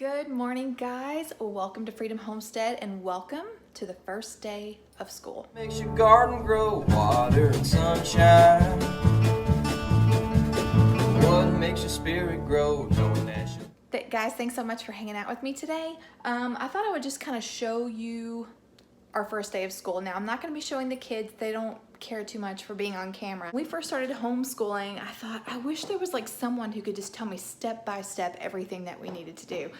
Good morning, guys. Welcome to Freedom Homestead and welcome to the first day of school. Makes your garden grow water and sunshine. What makes your spirit grow knowing that you... Guys, thanks so much for hanging out with me today. I thought I would just kind of show you our first day of school. Now, I'm not going to be showing the kids. They don't care too much for being on camera. When we first started homeschooling, I thought, I wish there was like someone who could just tell me step by step everything that we needed to do.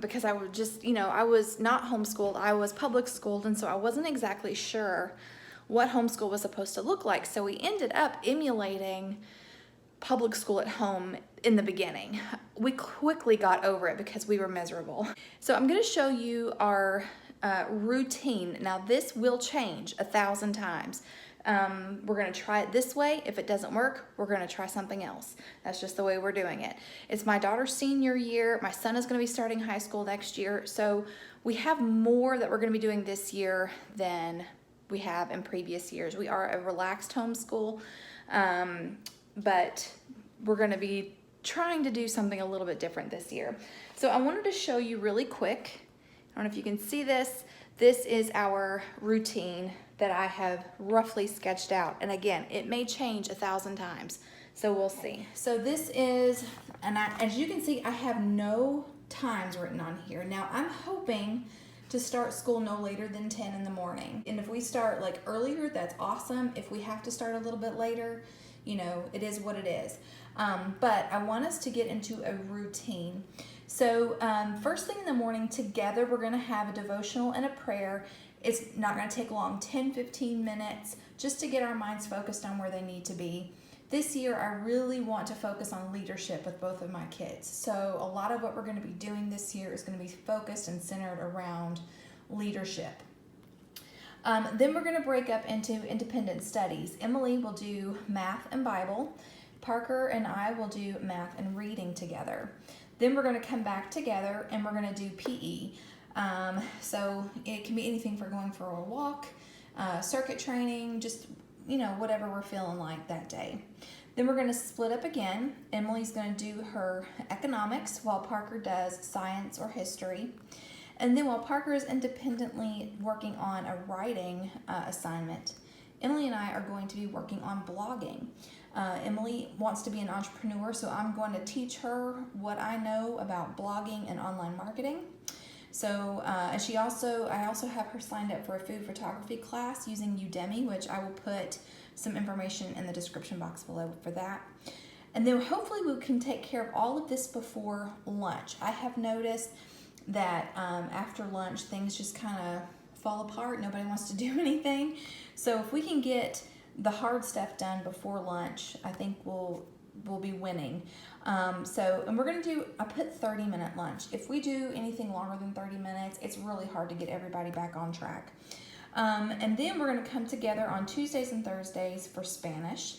Because I would just, I was not homeschooled, I was public schooled, and so I wasn't exactly sure what homeschool was supposed to look like. So we ended up emulating public school at home in the beginning. We quickly got over it because we were miserable. So I'm going to show you our routine. Now this will change 1,000 times. We're going to try it this way. If it doesn't work, we're going to try something else. That's just the way we're doing it. It's my daughter's senior year. My son is going to be starting high school next year. So we have more that we're going to be doing this year than we have in previous years. We are a relaxed homeschool, but we're going to be trying to do something a little bit different this year. So I wanted to show you really quick. I don't know if you can see this. This is our routine that I have roughly sketched out. And again, it may change 1,000 times. So we'll see. So this is, and as you can see, I have no times written on here. Now I'm hoping to start school no later than 10 in the morning. And if we start like earlier, that's awesome. If we have to start a little bit later, it is what it is. But I want us to get into a routine. So first thing in the morning together, we're going to have a devotional and a prayer. It's not going to take long, 10-15 minutes, just to get our minds focused on where they need to be. This year, I really want to focus on leadership with both of my kids. So a lot of what we're going to be doing this year is going to be focused and centered around leadership. Then we're going to break up into independent studies. Emily will do math and Bible. Parker and I will do math and reading together. Then we're going to come back together and we're going to do PE. So it can be anything for going for a walk, circuit training, just, whatever we're feeling like that day. Then we're going to split up again. Emily's going to do her economics while Parker does science or history. And then while Parker is independently working on a writing assignment, Emily and I are going to be working on blogging. Emily wants to be an entrepreneur, so I'm going to teach her what I know about blogging and online marketing. So, and I also have her signed up for a food photography class using Udemy, which I will put some information in the description box below for that. And then hopefully we can take care of all of this before lunch. I have noticed that after lunch, things just kind of fall apart. Nobody wants to do anything. So if we can get the hard stuff done before lunch, I think we'll be winning. And we're going to do, I put 30-minute lunch. If we do anything longer than 30 minutes, it's really hard to get everybody back on track. And then we're going to come together on Tuesdays and Thursdays for Spanish.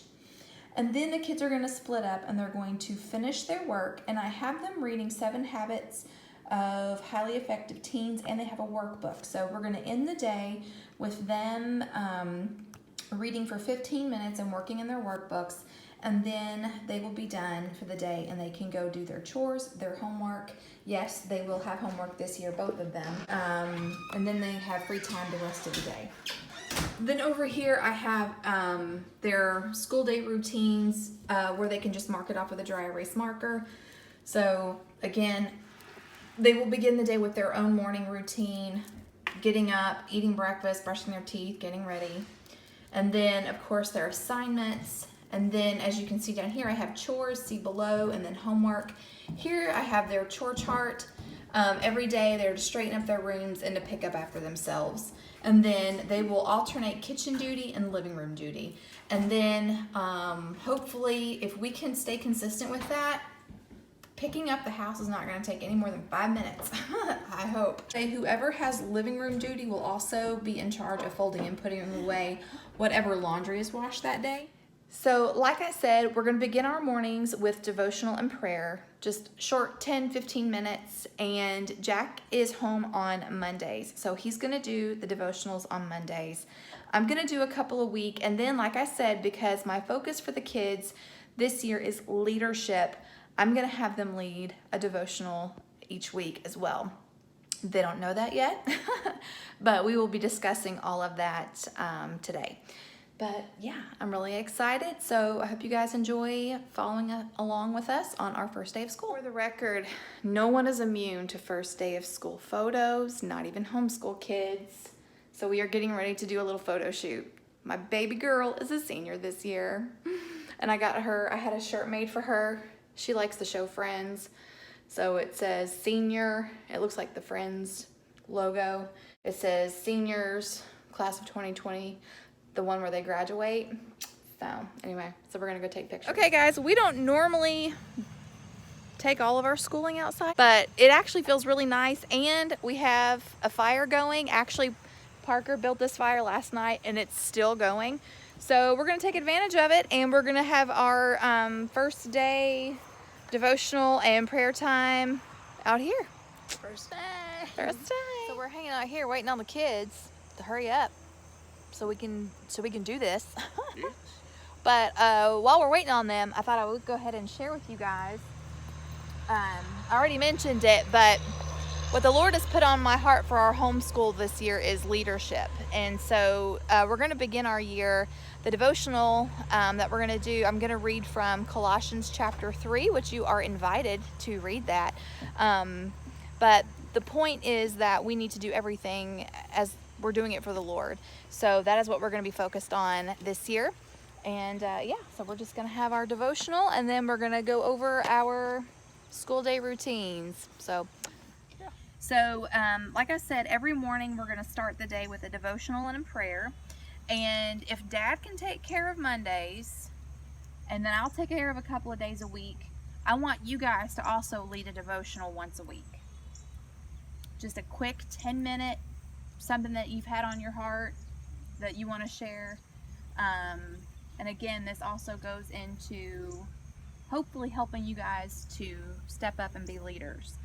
And then the kids are going to split up and they're going to finish their work. And I have them reading 7 Habits of Highly Effective Teens, and they have a workbook. So we're going to end the day with them reading for 15 minutes and working in their workbooks, and then they will be done for the day and they can go do their chores, their homework. Yes, they will have homework this year, both of them. And then they have free time the rest of the day. Then over here I have their school day routines where they can just mark it off with a dry erase marker. So again, they will begin the day with their own morning routine, getting up, eating breakfast, brushing their teeth, getting ready. And then, of course, their assignments. And then, as you can see down here, I have chores, see below, and then homework. Here I have their chore chart. Every day they're to straighten up their rooms and to pick up after themselves. And then they will alternate kitchen duty and living room duty. And then, hopefully, if we can stay consistent with that, picking up the house is not going to take any more than 5 minutes, I hope. Whoever has living room duty will also be in charge of folding and putting away whatever laundry is washed that day. So like I said, we're going to begin our mornings with devotional and prayer, just short 10-15 minutes, and Jack is home on Mondays. So he's going to do the devotionals on Mondays. I'm going to do a couple a week, and then like I said, because my focus for the kids this year is leadership, I'm going to have them lead a devotional each week as well. They don't know that yet, but we will be discussing all of that today. But yeah, I'm really excited. So I hope you guys enjoy following along with us on our first day of school. For the record, no one is immune to first day of school photos, not even homeschool kids. So we are getting ready to do a little photo shoot. My baby girl is a senior this year, and I had a shirt made for her. She likes the show Friends. So it says senior, it looks like the Friends logo. It says seniors, class of 2020, the one where they graduate. So anyway, so we're gonna go take pictures. Okay guys, we don't normally take all of our schooling outside, but it actually feels really nice, and we have a fire going. Actually, Parker built this fire last night and it's still going. So we're gonna take advantage of it, and we're gonna have our first day devotional and prayer time out here. First day. So we're hanging out here waiting on the kids to hurry up so we can do this. But while we're waiting on them, I thought I would go ahead and share with you guys. I already mentioned it, but what the Lord has put on my heart for our homeschool this year is leadership. And so we're going to begin our year. The devotional that we're going to do, I'm going to read from Colossians chapter 3, which you are invited to read that. But the point is that we need to do everything as we're doing it for the Lord. So that is what we're going to be focused on this year. And yeah, so we're just going to have our devotional, and then we're going to go over our school day routines. So like I said, every morning we're going to start the day with a devotional and a prayer. And if Dad can take care of Mondays, and then I'll take care of a couple of days a week, I want you guys to also lead a devotional once a week. Just a quick 10-minute, something that you've had on your heart that you want to share. And again, this also goes into hopefully helping you guys to step up and be leaders.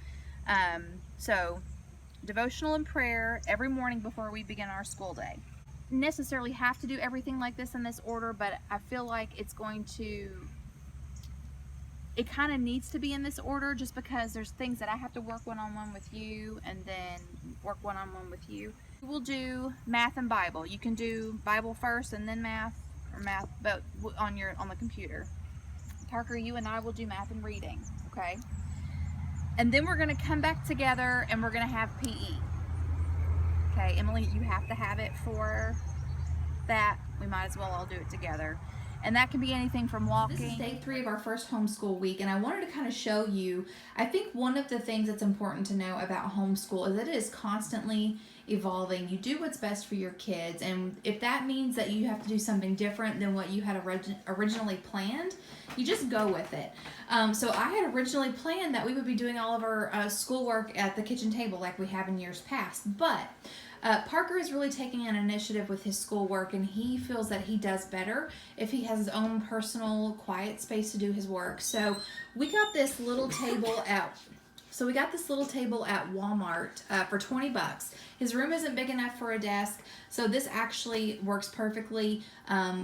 So devotional and prayer every morning before we begin our school day. Necessarily have to do everything like this in this order, but I feel like it kind of needs to be in this order, just because there's things that I have to work one-on-one with you, and then work one-on-one with you. We'll do math and Bible. You can do Bible first and then math, or math but on the computer. Parker, you and I will do math and reading, okay? And then we're going to come back together and we're going to have PE. Okay, Emily, you have to have it for that. We might as well all do it together. And that can be anything from walking. This is day 3 of our first homeschool week, and I wanted to kind of show you, I think one of the things that's important to know about homeschool is that it is constantly evolving. You do what's best for your kids, and if that means that you have to do something different than what you had originally planned, you just go with it. So I had originally planned that we would be doing all of our schoolwork at the kitchen table like we have in years past, but Parker is really taking an initiative with his schoolwork, and he feels that he does better if he has his own personal quiet space to do his work. So we got this little table at Walmart for $20. His room isn't big enough for a desk, so this actually works perfectly.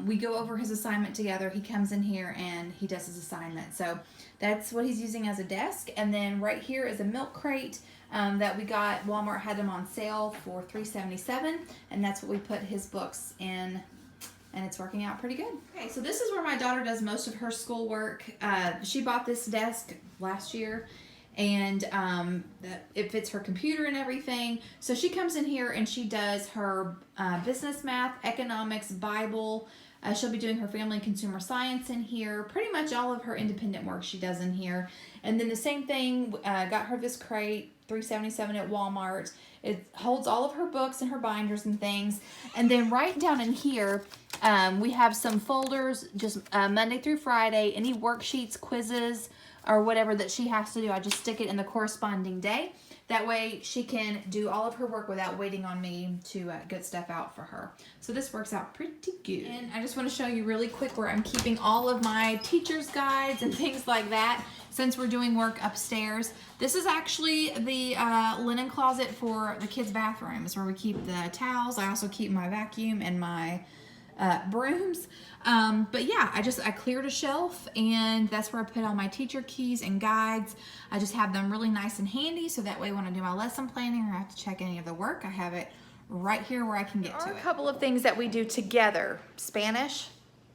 We go over his assignment together. He comes in here and he does his assignment. So that's what he's using as a desk. And then right here is a milk crate that we got. Walmart had them on sale for $3.77, and that's what we put his books in, and it's working out pretty good. Okay, so this is where my daughter does most of her schoolwork. She bought this desk last year, and it fits her computer and everything. So she comes in here and she does her business, math, economics, Bible. She'll be doing her family and consumer science in here. Pretty much all of her independent work she does in here. And then the same thing, got her this crate, $3.77 at Walmart. It holds all of her books and her binders and things. And then right down in here, we have some folders, just Monday through Friday, any worksheets, quizzes, or whatever that she has to do. I just stick it in the corresponding day. That way she can do all of her work without waiting on me to get stuff out for her. So this works out pretty good. And I just want to show you really quick where I'm keeping all of my teacher's guides and things like that, since we're doing work upstairs. This is actually the linen closet for the kids' bathrooms, where we keep the towels. I also keep my vacuum and my brooms. But yeah, I cleared a shelf, and that's where I put all my teacher keys and guides. I just have them really nice and handy, so that way when I do my lesson planning or I have to check any of the work, I have it right here where I can get to it. There are a couple of things that we do together: Spanish,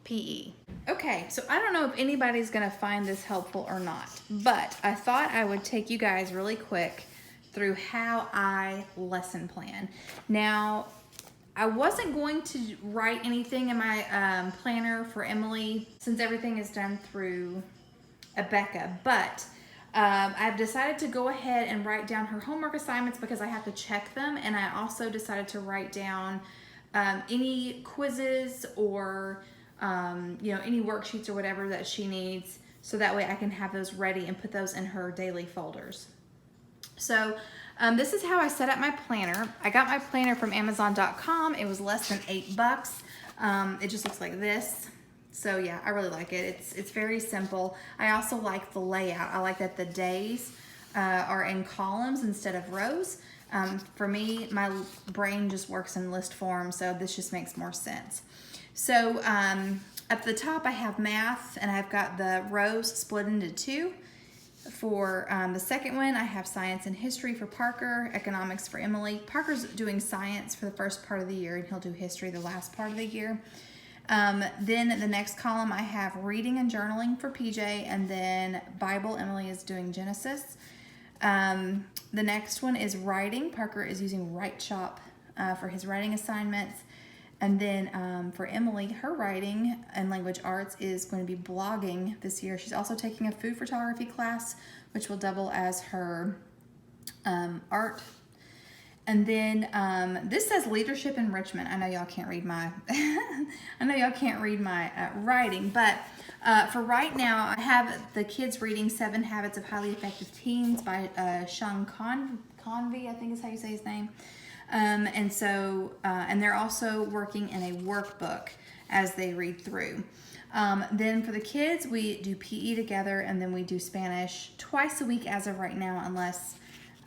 PE. Okay, so I don't know if anybody's gonna find this helpful or not, but I thought I would take you guys really quick through how I lesson plan. Now, I wasn't going to write anything in my planner for Emily since everything is done through Abeka, but I've decided to go ahead and write down her homework assignments because I have to check them, and I also decided to write down any quizzes or any worksheets or whatever that she needs, so that way I can have those ready and put those in her daily folders. So this is how I set up my planner. I got my planner from Amazon.com. It was less than $8. It just looks like this. So yeah, I really like it. It's very simple. I also like the layout. I like that the days are in columns instead of rows. For me, my brain just works in list form, so this just makes more sense. So at the top I have math, and I've got the rows split into two. For the second one, I have science and history for Parker, economics for Emily. Parker's doing science for the first part of the year, and he'll do history the last part of the year. Then the next column, I have reading and journaling for PJ, and then Bible, Emily is doing Genesis. The next one is writing. Parker is using Write Shop for his writing assignments. And then for Emily, her writing and language arts is going to be blogging this year. She's also taking a food photography class, which will double as her art. And then this says leadership enrichment. I know y'all can't read my writing, but for right now, I have the kids reading 7 Habits of Highly Effective Teens by Sean Convey, I think is how you say his name. And they're also working in a workbook as they read through. Then for the kids, we do PE together, and then we do Spanish twice a week as of right now, unless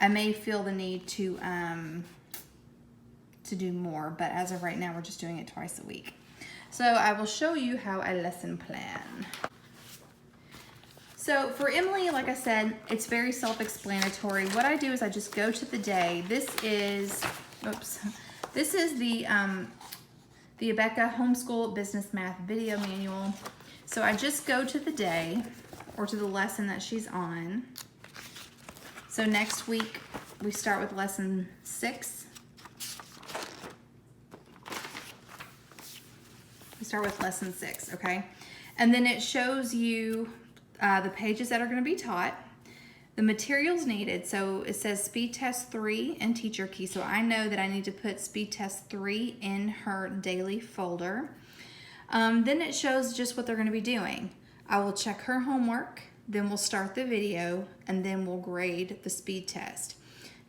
I may feel the need to do more, but as of right now, we're just doing it twice a week. So I will show you how I lesson plan. So for Emily, like I said, it's very self-explanatory. What I do is I just go to the day. This is the Abeka Homeschool Business Math Video Manual. So I just go to the day or to the lesson that she's on. So next week we start with lesson 6. We start with lesson 6, okay? And then it shows you the pages that are going to be taught, the materials needed. So it says speed test 3 and teacher key. So I know that I need to put speed test 3 in her daily folder. Then it shows just what they're going to be doing. I will check her homework, then we'll start the video, and then we'll grade the speed test.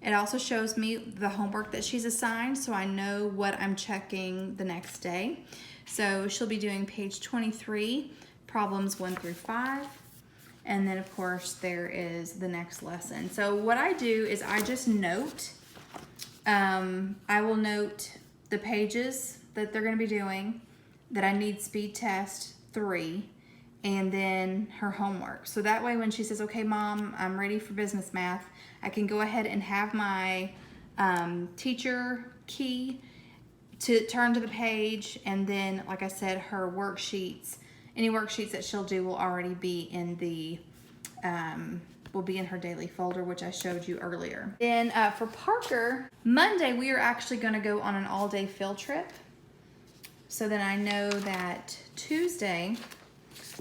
It also shows me the homework that she's assigned, so I know what I'm checking the next day. So she'll be doing page 23, problems 1 through 5. And then of course there is the next lesson. So what I do is I just note, I will note the pages that they're going to be doing, that I need speed test 3, and then her homework. So that way when she says, okay mom, I'm ready for business math, I can go ahead and have my teacher key to turn to the page, and then like I said, her worksheets, any worksheets that she'll do will already be in the will be in her daily folder, which I showed you earlier. Then for Parker, Monday we are actually going to go on an all-day field trip. So then I know that Tuesday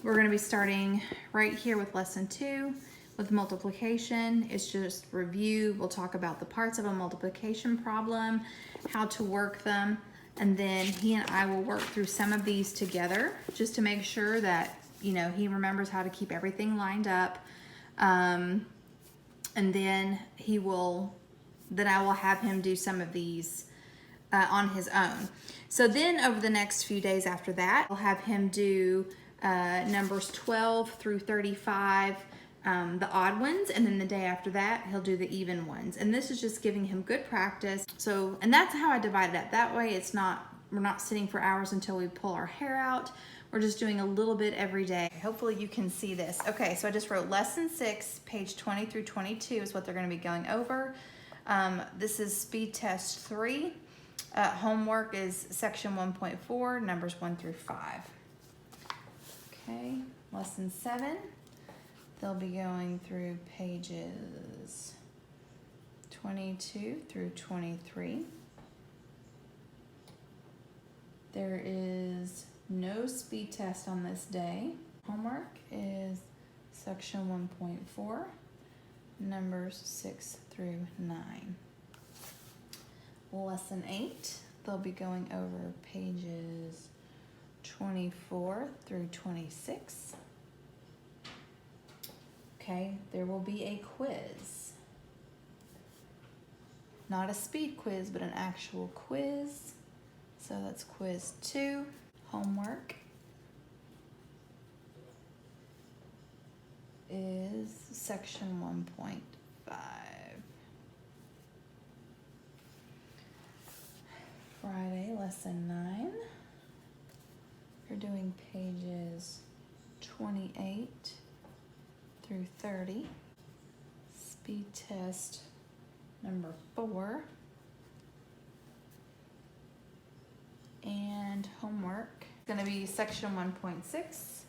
we're going to be starting right here with lesson 2 with multiplication. It's just review. We'll talk about the parts of a multiplication problem, how to work them, and then he and I will work through some of these together just to make sure that, you know, he remembers how to keep everything lined up. And then I will have him do some of these on his own. So then over the next few days after that, I'll have him do numbers 12 through 35, the odd ones, and then the day after that he'll do the even ones. And this is just giving him good practice. So, and that's how I divide it up. That way it's not we're not sitting for hours until we pull our hair out. We're just doing a little bit every day. Hopefully you can see this. Okay, so I just wrote lesson 6, page 20 through 22 is what they're gonna be going over. This is speed test 3. Homework is section 1.4, numbers 1 through 5. Okay, lesson 7. They'll be going through pages 22 through 23. There is no speed test on this day. Homework is section 1.4, numbers 6 through 9. Lesson 8, they'll be going over pages 24 through 26. Okay, there will be a quiz. Not a speed quiz, but an actual quiz. So that's quiz 2. Homework is section 1.5. Friday, lesson 9. You're doing pages 28 through 30. Speed test number 4. And homework is going to be section 1.6,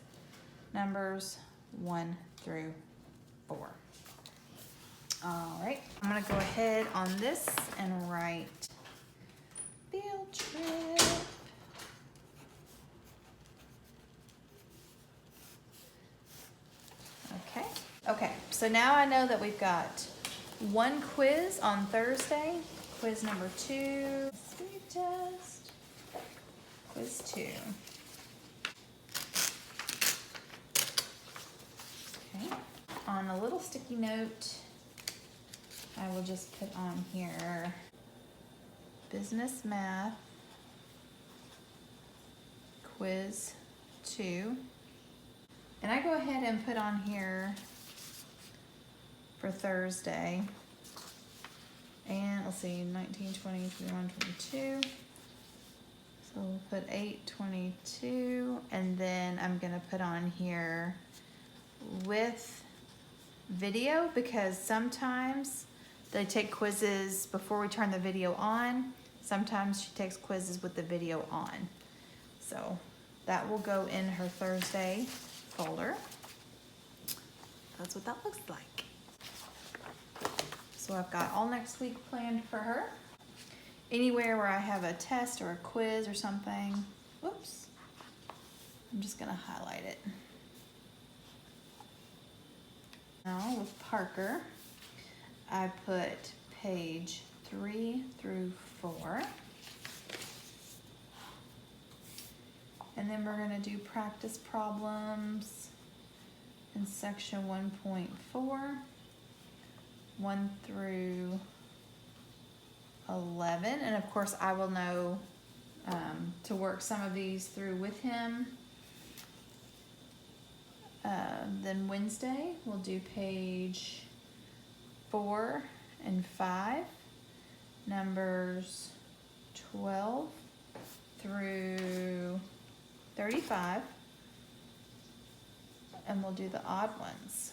numbers 1 through 4. All right, I'm going to go ahead on this and write field trip. Okay, so now I know that we've got one quiz on Thursday, quiz number 2, speed test, quiz 2. Okay, on a little sticky note, I will just put on here business math, quiz 2. And I go ahead and put on here for Thursday. And let's see, 19, 20, 21, 22. So we'll put 8, 22. And then I'm gonna put on here with video, because sometimes they take quizzes before we turn the video on. Sometimes she takes quizzes with the video on. So that will go in her Thursday folder. That's what that looks like. So I've got all next week planned for her. Anywhere where I have a test or a quiz or something, whoops, I'm just gonna highlight it. Now with Parker, I put page 3 through 4. And then we're gonna do practice problems in section 1.4, 1 through 11. And of course I will know to work some of these through with him. Then Wednesday we'll do page 4 and 5, numbers 12 through 35, and we'll do the odd ones.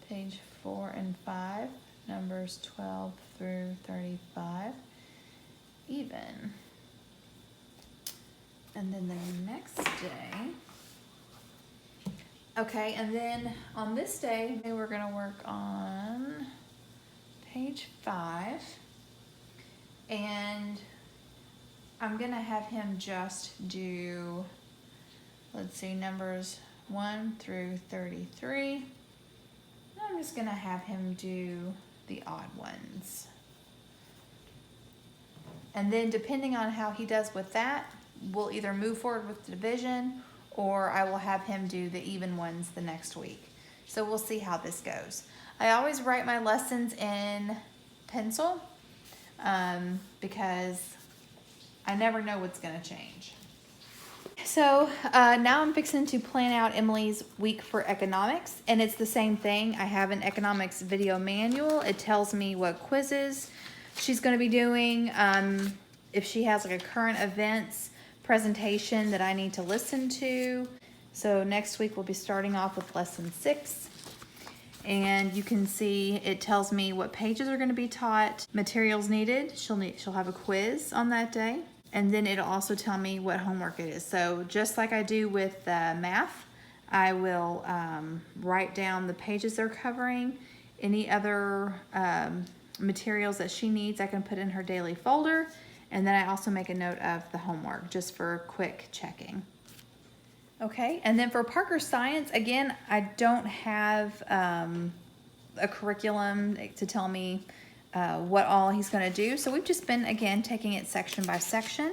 Page 4 and 5, numbers 12 through 35, even. And then the next day, okay, and then on this day, we're gonna work on page 5, and I'm gonna have him just do, let's see, numbers 1 through 33. And I'm just gonna have him do the odd ones. And then depending on how he does with that, we'll either move forward with the division, or I will have him do the even ones the next week. So we'll see how this goes. I always write my lessons in pencil because I never know what's gonna change. So now I'm fixing to plan out Emily's week for economics, and it's the same thing. I have an economics video manual. It tells me what quizzes she's going to be doing. If she has like a current events presentation that I need to listen to. So next week we'll be starting off with lesson 6. And you can see it tells me what pages are going to be taught, materials needed. She'll have a quiz on that day. And then it'll also tell me what homework it is. So just like I do with math, I will write down the pages they're covering. Any other materials that she needs, I can put in her daily folder. And then I also make a note of the homework just for quick checking. Okay, and then for Parker Science, again, I don't have a curriculum to tell me what all he's going to do. So we've just been, again, taking it section by section.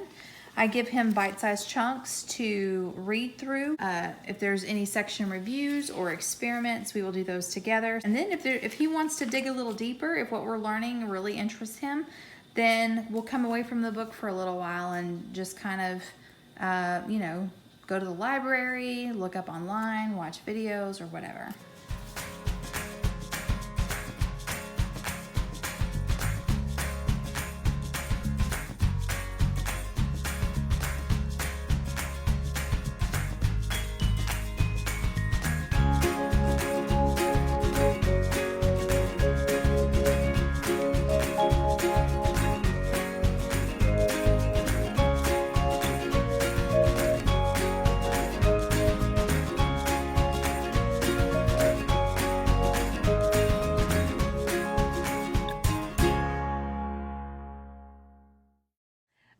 I give him bite-sized chunks to read through. If there's any section reviews or experiments, we will do those together. And then if he wants to dig a little deeper, if what we're learning really interests him, then we'll come away from the book for a little while and just kind of, you know, go to the library, look up online, watch videos or whatever.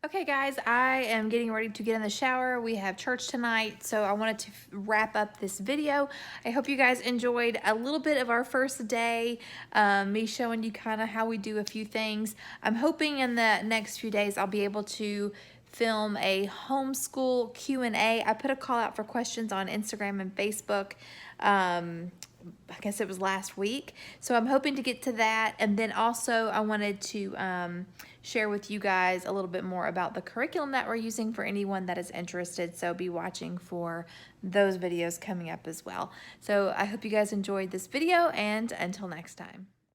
Okay guys, I am getting ready to get in the shower. We have church tonight, so I wanted to wrap up this video. I hope you guys enjoyed a little bit of our first day, me showing you kind of how we do a few things. I'm hoping in the next few days I'll be able to film a homeschool Q&A. I put a call out for questions on Instagram and Facebook. I guess it was last week. So I'm hoping to get to that. And then also I wanted to share with you guys a little bit more about the curriculum that we're using for anyone that is interested. So be watching for those videos coming up as well. So I hope you guys enjoyed this video, and until next time.